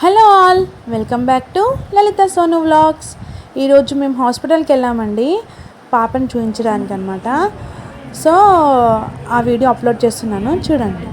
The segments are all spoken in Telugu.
Hello all, welcome back to Lalitha Sonu vlogs. ఈరోజు మేము హాస్పిటల్కి వెళ్ళామండి పాపను చూపించడానికి అనమాట. సో ఆ వీడియో అప్లోడ్ చేస్తున్నాను, చూడండి.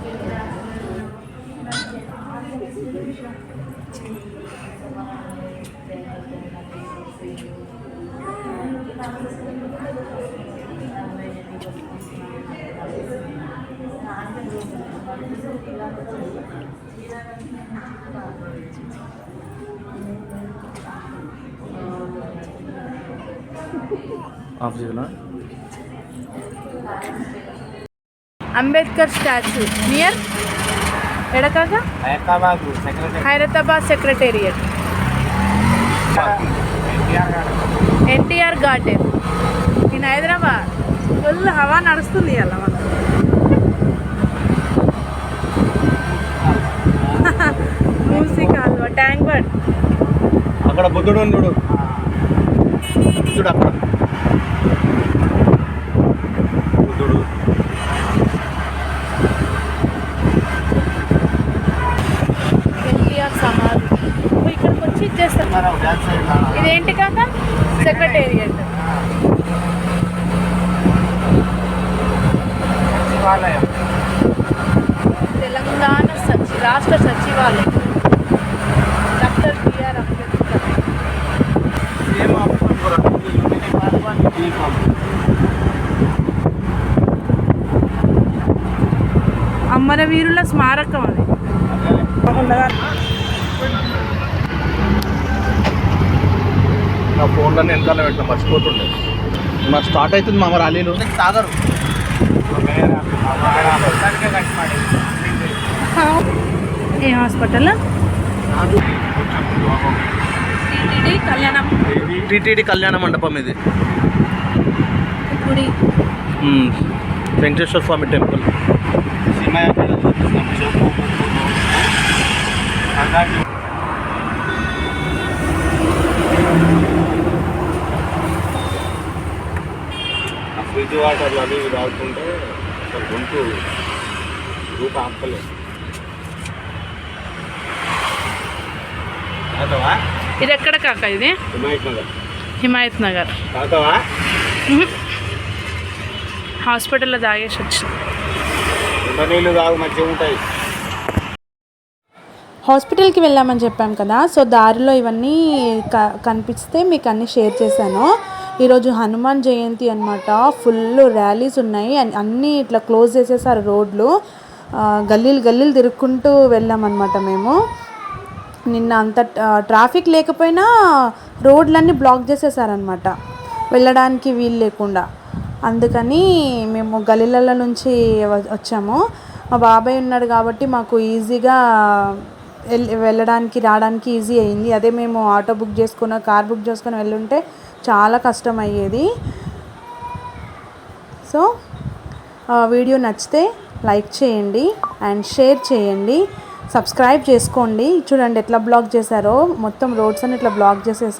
అంబేద్కర్ స్టాచ్యూ నియర్ ఎడకాక Hyderabad secretariat, NTR garden in Hyderabad. Full హవా నడుస్తుంది అలా మనం. మ్యూజిక్ హాల్, ట్యాంక్ బండ్, అక్కడ బుద్ధుడు ఉన్నాడు, బుద్ధుడు అక్కడ బుద్ధుడు. ఎన్టీఆర్ సమాధి ఇక్కడికి వచ్చి ఇచ్చేస్తాం. ఇదేంటి కాక సెక్రటేరియట్. తెలంగాణ రాష్ట్ర సచివాలయం, డాక్టర్ బిఆర్ అంబేద్కర్. అమరవీరుల స్మారకం అది. నా ఫోన్లో వెనకాల పెట్టిన మర్చిపోతుండే. మరి స్టార్ట్ అవుతుంది మా ర్యాలీలు తాగరు. ఏ హాస్పిటల్? టీటీడీ కళ్యాణ మండపం ఇది. గుడి వెంకటేశ్వర స్వామి టెంపుల్. ఫ్రిడ్జ్ వాటర్లు అవి ఇవి తాగుతుంటే అసలు గొంతు రూప ఆపలేదు. ఇది ఎక్కడ కాక? ఇది హిమాయత్ నగర్. హిమాయత్ నగర్ తాగుతావా? హాస్పిటల్లో తాగేసి వచ్చి. నీళ్ళు తాగు, మంచిగా ఉంటాయి. హాస్పిటల్కి వెళ్ళామని చెప్పాం కదా, సో దారిలో ఇవన్నీ కనిపిస్తే మీకు అన్నీ షేర్ చేశాను. ఈరోజు హనుమాన్ జయంతి అనమాట. ఫుల్ ర్యాలీస్ ఉన్నాయి, అన్నీ ఇట్లా క్లోజ్ చేసేసారు రోడ్లు. గల్లీలు తిరుక్కుంటూ వెళ్ళామన్నమాట మేము. నిన్న అంత ట్రాఫిక్ లేకపోయినా రోడ్లన్నీ బ్లాక్ చేసేసారనమాట, వెళ్ళడానికి వీలు లేకుండా. అందుకని మేము గల్లీల నుంచి వచ్చాము. మా బాబాయ్ ఉన్నాడు కాబట్టి మాకు ఈజీగా వెళ్ళడానికి రావడానికి ఈజీ అయింది. అదే మేము ఆటో బుక్ చేసుకున్న కార్ బుక్ చేసుకుని వెళ్ళుంటే చాలా కష్టం అయ్యేది. సో వీడియో నచ్చితే లైక్ చేయండి అండ్ షేర్ చేయండి, సబ్స్క్రైబ్ చేసుకోండి. చూడండి ఎట్లా బ్లాక్ చేశారో, మొత్తం రోడ్స్ అని ఇట్లా బ్లాక్ చేసేసారు.